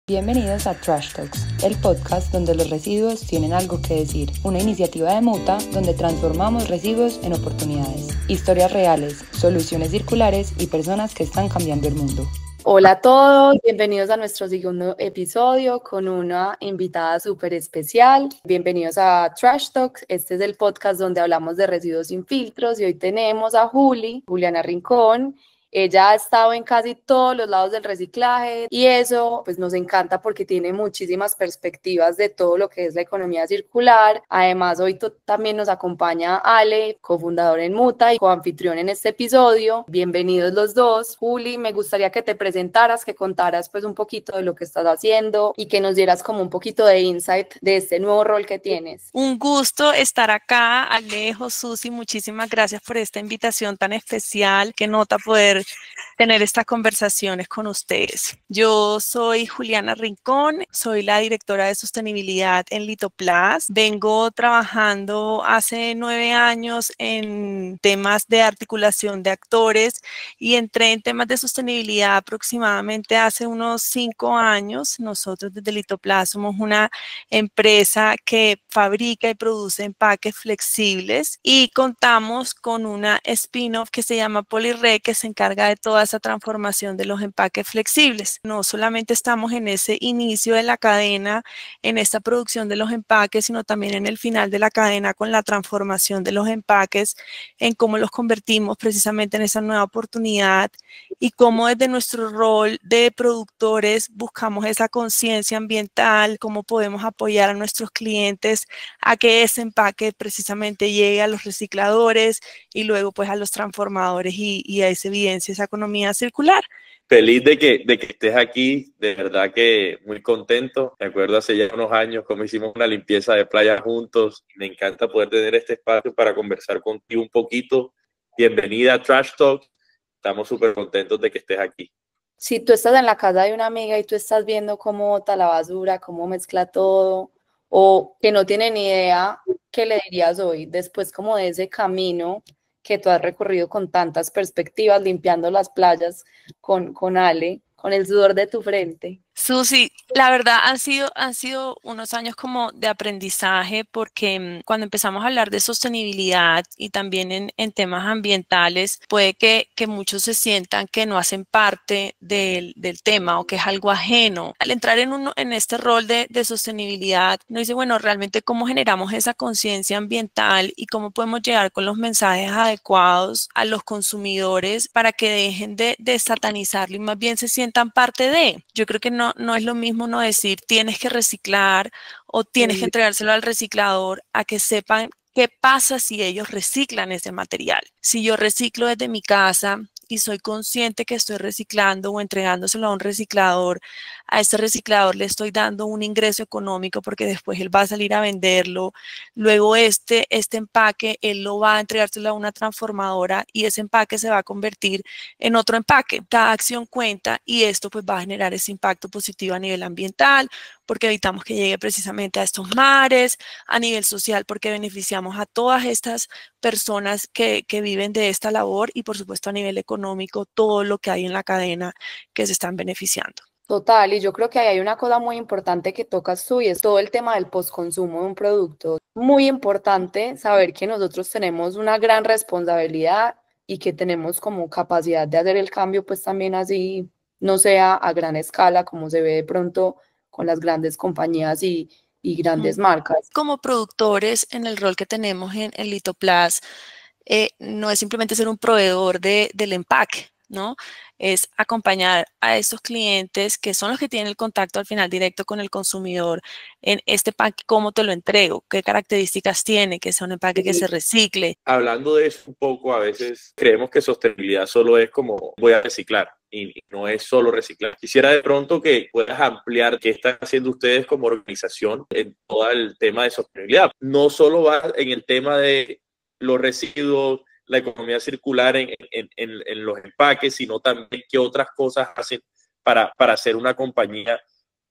Bienvenidos a Trash Talks, el podcast donde los residuos tienen algo que decir, una iniciativa de Muta donde transformamos residuos en oportunidades, historias reales, soluciones circulares y personas que están cambiando el mundo. Hola a todos, bienvenidos a nuestro segundo episodio con una invitada súper especial. Bienvenidos a Trash Talks, este es el podcast donde hablamos de residuos sin filtros y hoy tenemos a Juliana Rincón. Ella ha estado en casi todos los lados del reciclaje y eso pues nos encanta porque tiene muchísimas perspectivas de todo lo que es la economía circular. Además hoy también nos acompaña Ale, cofundador en Muta y coanfitrión en este episodio. Bienvenidos los dos. Juli, me gustaría que te presentaras, que contaras pues un poquito de lo que estás haciendo y que nos dieras como un poquito de insight de este nuevo rol que tienes. Un gusto estar acá, Alejo, Susi, muchísimas gracias por esta invitación tan especial. Qué nota poder tener estas conversaciones con ustedes. Yo soy Juliana Rincón, soy la directora de sostenibilidad en Litoplas. Vengo trabajando hace 9 años en temas de articulación de actores y entré en temas de sostenibilidad aproximadamente hace unos 5 años. Nosotros desde Litoplas somos una empresa que fabrica y produce empaques flexibles y contamos con una spin-off que se llama Polirre, que se encarga de toda esa transformación de los empaques flexibles. No solamente estamos en ese inicio de la cadena, en esta producción de los empaques, sino también en el final de la cadena con la transformación de los empaques, en cómo los convertimos precisamente en esa nueva oportunidad y cómo desde nuestro rol de productores buscamos esa conciencia ambiental, cómo podemos apoyar a nuestros clientes a que ese empaque precisamente llegue a los recicladores y luego pues a los transformadores y a esa evidencia, esa economía circular. Feliz de que estés aquí, de verdad que muy contento. Me acuerdo hace ya unos años como hicimos una limpieza de playa juntos. Me encanta poder tener este espacio para conversar contigo un poquito. Bienvenida a Trash Talk. Estamos súper contentos de que estés aquí. Si tú estás en la casa de una amiga y tú estás viendo cómo bota la basura, cómo mezcla todo, o que no tiene ni idea, ¿qué le dirías hoy? Después como de ese camino que tú has recorrido con tantas perspectivas, limpiando las playas con Ale, con el sudor de tu frente. Susi, la verdad han sido unos años como de aprendizaje porque cuando empezamos a hablar de sostenibilidad y también en temas ambientales, puede que muchos se sientan que no hacen parte del tema o que es algo ajeno. Al entrar en este rol de sostenibilidad, uno dice, bueno, realmente cómo generamos esa conciencia ambiental y cómo podemos llegar con los mensajes adecuados a los consumidores para que dejen de satanizarlo y más bien se sientan parte de. Yo creo que no es lo mismo no decir tienes que reciclar o tienes que entregárselo al reciclador a que sepan qué pasa si ellos reciclan ese material. Si yo reciclo desde mi casa y soy consciente que estoy reciclando o entregándoselo a un reciclador, a ese reciclador le estoy dando un ingreso económico porque después él va a salir a venderlo. Luego este empaque, él lo va a entregárselo a una transformadora y ese empaque se va a convertir en otro empaque. Cada acción cuenta y esto pues va a generar ese impacto positivo a nivel ambiental porque evitamos que llegue precisamente a estos mares, a nivel social porque beneficiamos a todas estas personas que viven de esta labor y por supuesto a nivel económico todo lo que hay en la cadena que se están beneficiando. Total, y yo creo que hay una cosa muy importante que tocas tú y es todo el tema del postconsumo de un producto. Muy importante saber que nosotros tenemos una gran responsabilidad y que tenemos como capacidad de hacer el cambio, pues también así no sea a gran escala como se ve de pronto con las grandes compañías y grandes marcas. Como productores, en el rol que tenemos en Litoplas, no es simplemente ser un proveedor del empaque, ¿no? Es acompañar a esos clientes que son los que tienen el contacto al final directo con el consumidor en este empaque, cómo te lo entrego, qué características tiene, que sea un empaque que se recicle. Hablando de eso un poco, a veces creemos que sostenibilidad solo es como voy a reciclar y no es solo reciclar. Quisiera de pronto que puedas ampliar qué están haciendo ustedes como organización en todo el tema de sostenibilidad. No solo va en el tema de los residuos, la economía circular en los empaques, sino también qué otras cosas hacen para hacer una compañía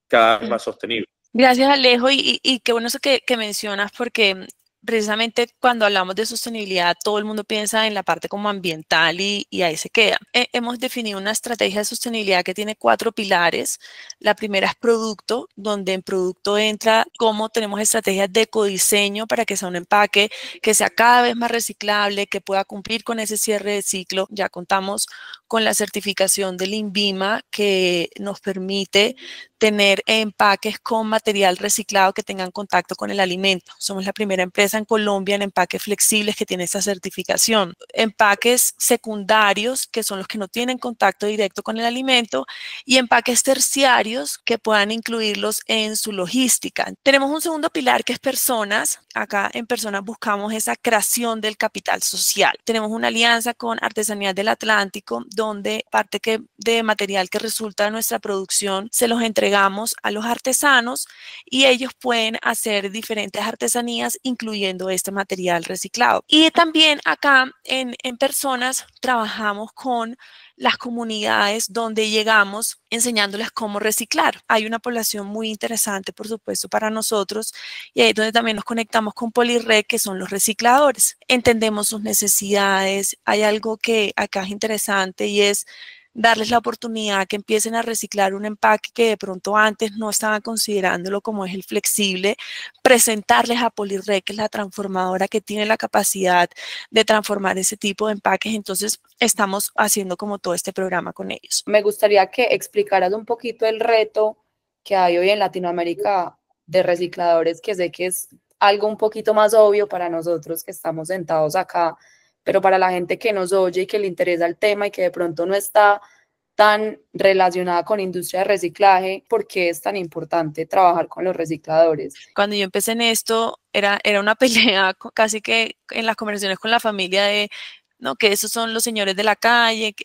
cada vez más sostenible. Gracias, Alejo, y qué bueno eso que mencionas, porque precisamente cuando hablamos de sostenibilidad, todo el mundo piensa en la parte como ambiental y ahí se queda. Hemos definido una estrategia de sostenibilidad que tiene 4 pilares. La primera es producto, donde en producto entra cómo tenemos estrategias de ecodiseño para que sea un empaque que sea cada vez más reciclable, que pueda cumplir con ese cierre de ciclo. Ya contamos con la certificación del INVIMA que nos permite tener empaques con material reciclado que tengan contacto con el alimento. Somos la primera empresa en Colombia en empaques flexibles que tiene esta certificación. Empaques secundarios, que son los que no tienen contacto directo con el alimento, y empaques terciarios que puedan incluirlos en su logística. Tenemos un segundo pilar que es personas. Acá en personas buscamos esa creación del capital social. Tenemos una alianza con Artesanías del Atlántico, donde parte de material que resulta de nuestra producción se los entregamos a los artesanos y ellos pueden hacer diferentes artesanías, incluyendo este material reciclado. Y también acá en personas trabajamos con las comunidades donde llegamos enseñándoles cómo reciclar. Hay una población muy interesante, por supuesto, para nosotros y ahí es donde también nos conectamos con Polirrec, que son los recicladores. Entendemos sus necesidades. Hay algo que acá es interesante y es darles la oportunidad que empiecen a reciclar un empaque que de pronto antes no estaban considerándolo, como es el flexible, presentarles a Polirrec, que es la transformadora que tiene la capacidad de transformar ese tipo de empaques. Entonces estamos haciendo como todo este programa con ellos. Me gustaría que explicaras un poquito el reto que hay hoy en Latinoamérica de recicladores, que sé que es algo un poquito más obvio para nosotros que estamos sentados acá, pero para la gente que nos oye y que le interesa el tema y que de pronto no está tan relacionada con industria de reciclaje, ¿por qué es tan importante trabajar con los recicladores? Cuando yo empecé en esto, era una pelea casi que en las conversaciones con la familia de, no, que esos son los señores de la calle,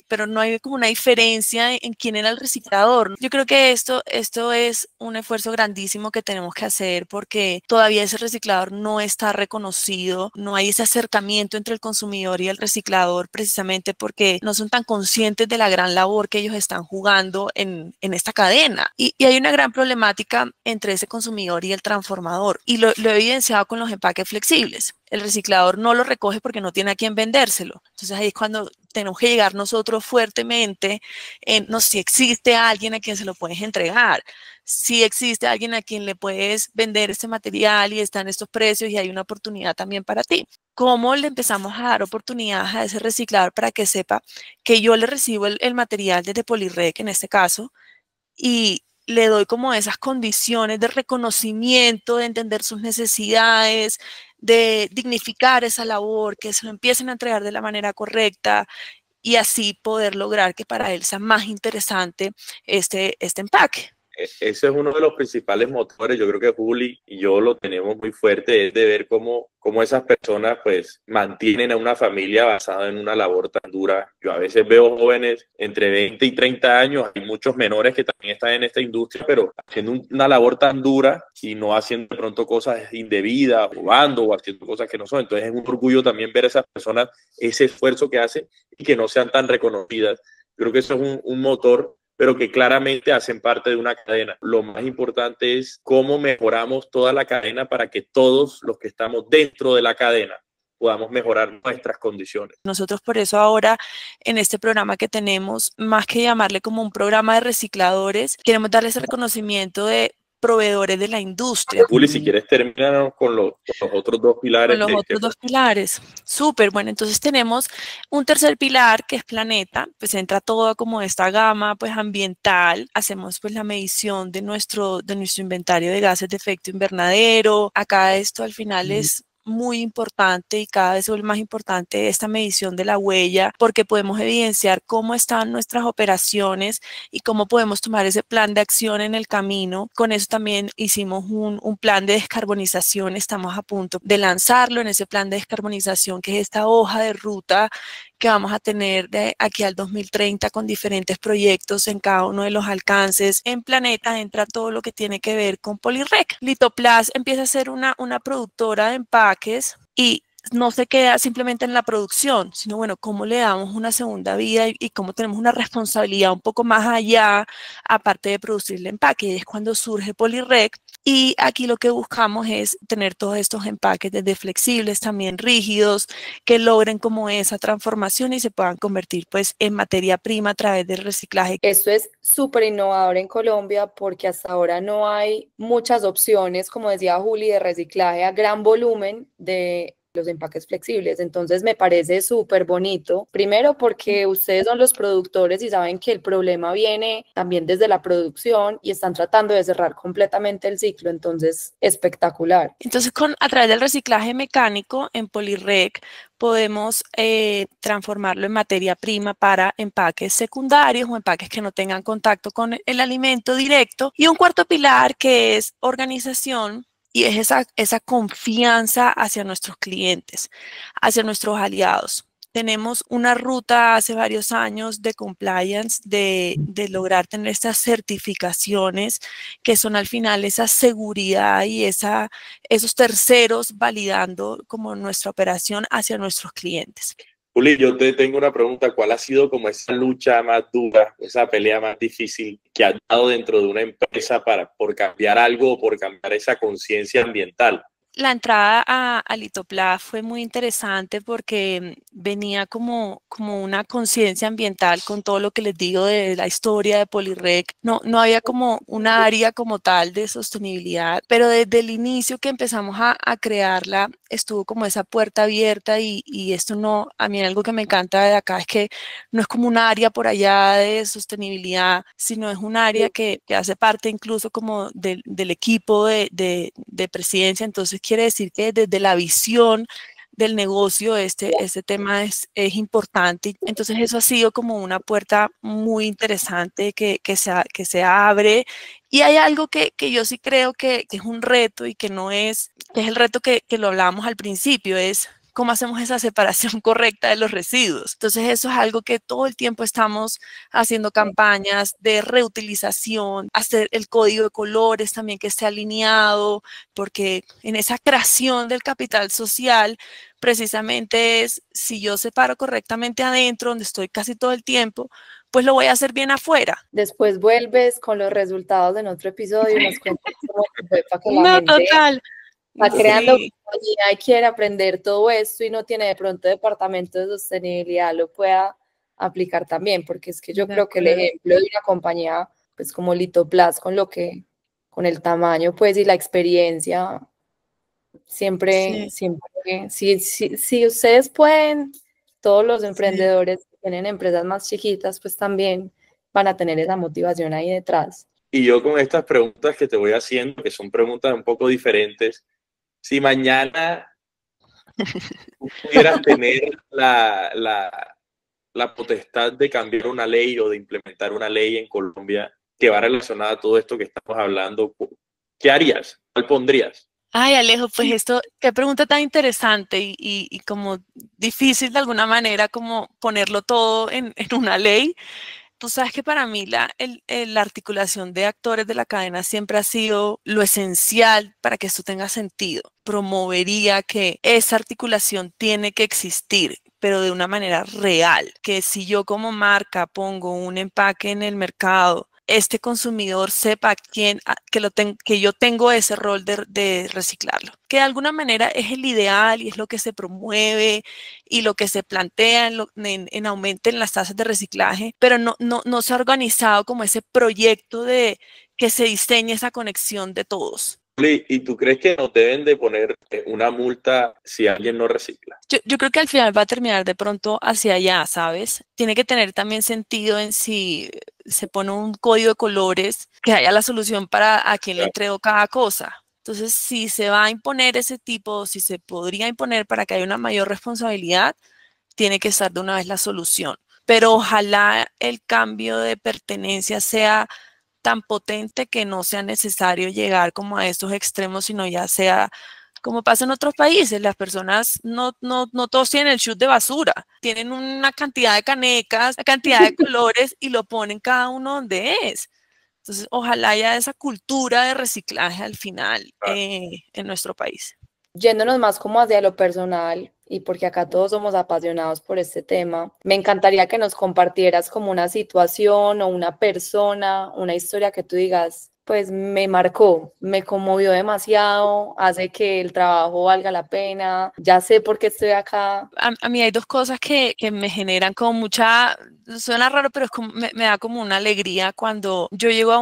pero no hay como una diferencia en quién era el reciclador. Yo creo que esto es un esfuerzo grandísimo que tenemos que hacer porque todavía ese reciclador no está reconocido, no hay ese acercamiento entre el consumidor y el reciclador precisamente porque no son tan conscientes de la gran labor que ellos están jugando en esta cadena. Y hay una gran problemática entre ese consumidor y el transformador y lo he evidenciado con los empaques flexibles. El reciclador no lo recoge porque no tiene a quién vendérselo. Entonces ahí es cuando tenemos que llegar nosotros fuertemente en, no, si existe alguien a quien se lo puedes entregar, si existe alguien a quien le puedes vender este material y están estos precios y hay una oportunidad también para ti. ¿Cómo le empezamos a dar oportunidades a ese reciclador para que sepa que yo le recibo el material desde Polirrec en este caso y le doy como esas condiciones de reconocimiento, de entender sus necesidades, de dignificar esa labor, que se lo empiecen a entregar de la manera correcta y así poder lograr que para él sea más interesante este empaque? Ese es uno de los principales motores. Yo creo que Juli y yo lo tenemos muy fuerte, es de ver cómo esas personas pues mantienen a una familia basada en una labor tan dura. Yo a veces veo jóvenes entre 20 y 30 años, hay muchos menores que también están en esta industria, pero haciendo una labor tan dura y no haciendo de pronto cosas indebidas, robando o haciendo cosas que no son. Entonces es un orgullo también ver a esas personas, ese esfuerzo que hacen y que no sean tan reconocidas. Creo que eso es un motor, pero que claramente hacen parte de una cadena. Lo más importante es cómo mejoramos toda la cadena para que todos los que estamos dentro de la cadena podamos mejorar nuestras condiciones. Nosotros por eso ahora en este programa que tenemos, más que llamarle como un programa de recicladores, queremos darle ese reconocimiento de proveedores de la industria. Juli, si quieres terminar con los otros dos pilares. Con los otros dos pilares. Súper, bueno, entonces tenemos un tercer pilar que es planeta, pues entra todo como esta gama pues ambiental, hacemos pues la medición de nuestro inventario de gases de efecto invernadero. Acá esto al final es muy importante y cada vez es más importante esta medición de la huella porque podemos evidenciar cómo están nuestras operaciones y cómo podemos tomar ese plan de acción en el camino. Con eso también hicimos un plan de descarbonización, estamos a punto de lanzarlo en ese plan de descarbonización que es esta hoja de ruta que vamos a tener de aquí al 2030 con diferentes proyectos en cada uno de los alcances. En Planeta entra todo lo que tiene que ver con Polirrec. Litoplast empieza a ser una productora de empaques y no se queda simplemente en la producción, sino bueno, cómo le damos una segunda vida y cómo tenemos una responsabilidad un poco más allá, aparte de producir el empaque. Y es cuando surge Polyrec. Y aquí lo que buscamos es tener todos estos empaques desde flexibles, también rígidos, que logren como esa transformación y se puedan convertir pues en materia prima a través del reciclaje. Esto es súper innovador en Colombia porque hasta ahora no hay muchas opciones, como decía Juli, de reciclaje a gran volumen de los empaques flexibles. Entonces me parece súper bonito. Primero porque ustedes son los productores y saben que el problema viene también desde la producción y están tratando de cerrar completamente el ciclo. Entonces, espectacular. Entonces, a través del reciclaje mecánico en Polyrec podemos transformarlo en materia prima para empaques secundarios o empaques que no tengan contacto con el alimento directo. Y un cuarto pilar que es organización. Y es esa confianza hacia nuestros clientes, hacia nuestros aliados. Tenemos una ruta hace varios años de compliance, de lograr tener estas certificaciones que son al final esa seguridad y esos terceros validando como nuestra operación hacia nuestros clientes. Juli, yo te tengo una pregunta. ¿Cuál ha sido como esa lucha más dura, esa pelea más difícil que has dado dentro de una empresa por cambiar algo o por cambiar esa conciencia ambiental? La entrada a Litopla fue muy interesante porque venía como una conciencia ambiental con todo lo que les digo de la historia de Polyrec. No había como una área como tal de sostenibilidad, pero desde el inicio que empezamos a crearla, estuvo como esa puerta abierta y esto no, a mí algo que me encanta de acá es que no es como un área por allá de sostenibilidad, sino es un área que hace parte incluso como del equipo de presidencia. Entonces quiere decir que desde la visión del negocio este tema es importante. Entonces eso ha sido como una puerta muy interesante que se abre. Y hay algo que yo sí creo que es un reto y que no es, que es el reto que lo hablábamos al principio, es cómo hacemos esa separación correcta de los residuos. Entonces eso es algo que todo el tiempo estamos haciendo campañas de reutilización, hacer el código de colores también que esté alineado, porque en esa creación del capital social precisamente es si yo separo correctamente adentro, donde estoy casi todo el tiempo, pues lo voy a hacer bien afuera. Después vuelves con los resultados en otro episodio y nos cuentas cómo fue para que la No, gente total. va creando Sí. compañía y quiere aprender todo esto y no tiene de pronto departamento de sostenibilidad, lo pueda aplicar también, porque es que yo creo que el ejemplo de una compañía pues como Litoplas con el tamaño pues y la experiencia siempre, si ustedes pueden, todos los emprendedores que tienen empresas más chiquitas pues también van a tener esa motivación ahí detrás. Y yo con estas preguntas que te voy haciendo, que son preguntas un poco diferentes, si mañana tú pudieras tener la potestad de cambiar una ley o de implementar una ley en Colombia que va relacionada a todo esto que estamos hablando, ¿qué harías? ¿Cuál pondrías? Ay, Alejo, pues esto, qué pregunta tan interesante y como difícil de alguna manera como ponerlo todo en una ley. Tú sabes que para mí la articulación de actores de la cadena siempre ha sido lo esencial para que esto tenga sentido. Promovería que esa articulación tiene que existir, pero de una manera real, que si yo como marca pongo un empaque en el mercado, este consumidor sepa que yo tengo ese rol de reciclarlo, que de alguna manera es el ideal y es lo que se promueve y lo que se plantea en aumenten las tasas de reciclaje, pero no se ha organizado como ese proyecto de que se diseñe esa conexión de todos. ¿Y tú crees que nos deben de poner una multa si alguien no recicla? Yo creo que al final va a terminar de pronto hacia allá, ¿sabes? Tiene que tener también sentido en si se pone un código de colores, que haya la solución para a quién le entrego cada cosa. Entonces, si se va a imponer ese tipo, si se podría imponer para que haya una mayor responsabilidad, tiene que estar de una vez la solución. Pero ojalá el cambio de pertenencia sea tan potente que no sea necesario llegar como a estos extremos, sino ya sea como pasa en otros países. Las personas no todos tienen el chute de basura, tienen una cantidad de canecas, una cantidad de colores y lo ponen cada uno donde es. Entonces, ojalá haya esa cultura de reciclaje al final en nuestro país. Yéndonos más como hacia lo personal, y porque acá todos somos apasionados por este tema, me encantaría que nos compartieras como una situación o una persona, una historia que tú digas, pues me marcó, me conmovió demasiado, hace que el trabajo valga la pena, ya sé por qué estoy acá. A mí hay dos cosas que me generan como mucha, suena raro, pero es como, me da como una alegría cuando yo llego a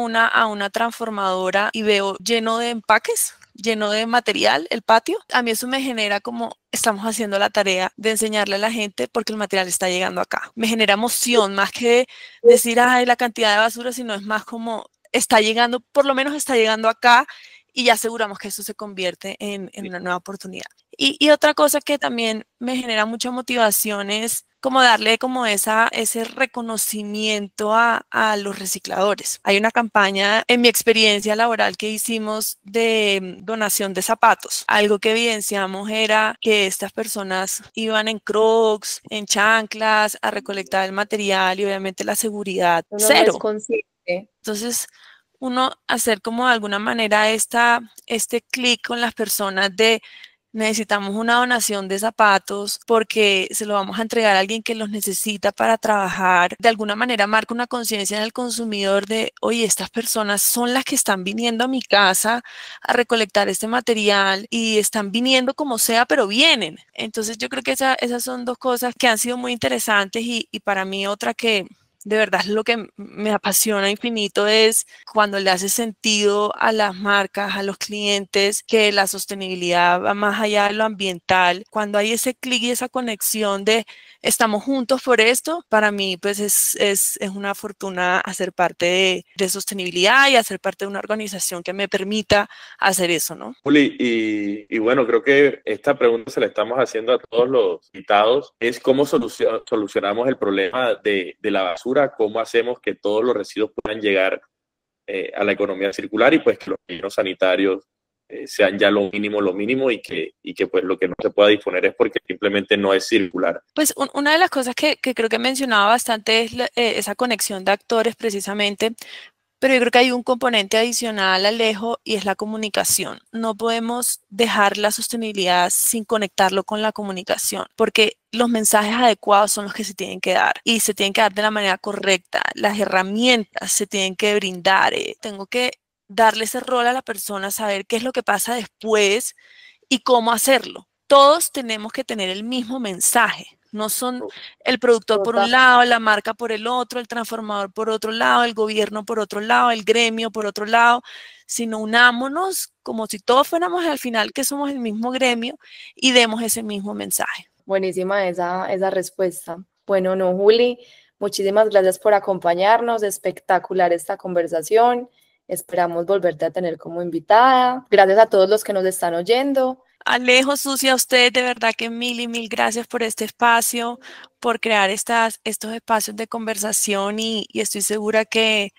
una transformadora y veo lleno de empaques, lleno de material, el patio. A mí eso me genera como estamos haciendo la tarea de enseñarle a la gente porque el material está llegando acá. Me genera emoción más que decir, ay, la cantidad de basura, sino es más como está llegando, por lo menos está llegando acá y ya aseguramos que eso se convierte en una nueva oportunidad. Y otra cosa que también me genera mucha motivación es como darle como ese reconocimiento a los recicladores. Hay una campaña en mi experiencia laboral que hicimos de donación de zapatos. Algo que evidenciamos era que estas personas iban en Crocs, en chanclas, a recolectar el material y obviamente la seguridad Uno no es cero. consciente. Entonces, uno hacer como de alguna manera este clic con las personas de necesitamos una donación de zapatos porque se lo vamos a entregar a alguien que los necesita para trabajar. De alguna manera marca una conciencia en el consumidor de, oye, estas personas son las que están viniendo a mi casa a recolectar este material y están viniendo como sea, pero vienen. Entonces yo creo que esas son dos cosas que han sido muy interesantes y para mí otra que de verdad lo que me apasiona infinito es cuando le hace sentido a las marcas, a los clientes, que la sostenibilidad va más allá de lo ambiental. Cuando hay ese clic y esa conexión de estamos juntos por esto, para mí pues es una fortuna hacer parte de sostenibilidad y hacer parte de una organización que me permita hacer eso, ¿no? Juli, y bueno, creo que esta pregunta se la estamos haciendo a todos los invitados, es cómo solucionamos el problema de la basura, cómo hacemos que todos los residuos puedan llegar a la economía circular y pues que los rellenos sanitarios sean ya lo mínimo y que pues lo que no se pueda disponer es porque simplemente no es circular. Pues una de las cosas que creo que mencionaba bastante es esa conexión de actores precisamente. Pero yo creo que hay un componente adicional, Alejo, y es la comunicación. No podemos dejar la sostenibilidad sin conectarlo con la comunicación, porque los mensajes adecuados son los que se tienen que dar y se tienen que dar de la manera correcta. Las herramientas se tienen que brindar. Tengo que darle ese rol a la persona, saber qué es lo que pasa después y cómo hacerlo. Todos tenemos que tener el mismo mensaje. No son el productor por un lado, la marca por el otro, el transformador por otro lado, el gobierno por otro lado, el gremio por otro lado, sino unámonos como si todos fuéramos al final que somos el mismo gremio y demos ese mismo mensaje. Buenísima esa respuesta. Bueno, no, Juli, muchísimas gracias por acompañarnos. Espectacular esta conversación. Esperamos volverte a tener como invitada. Gracias a todos los que nos están oyendo. Alejo, Susi, a usted de verdad que mil y mil gracias por este espacio, por crear estos espacios de conversación y estoy segura que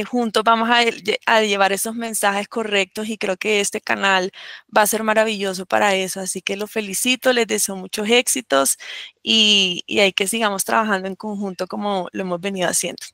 juntos vamos a llevar esos mensajes correctos y creo que este canal va a ser maravilloso para eso. Así que los felicito, les deseo muchos éxitos y hay que sigamos trabajando en conjunto como lo hemos venido haciendo.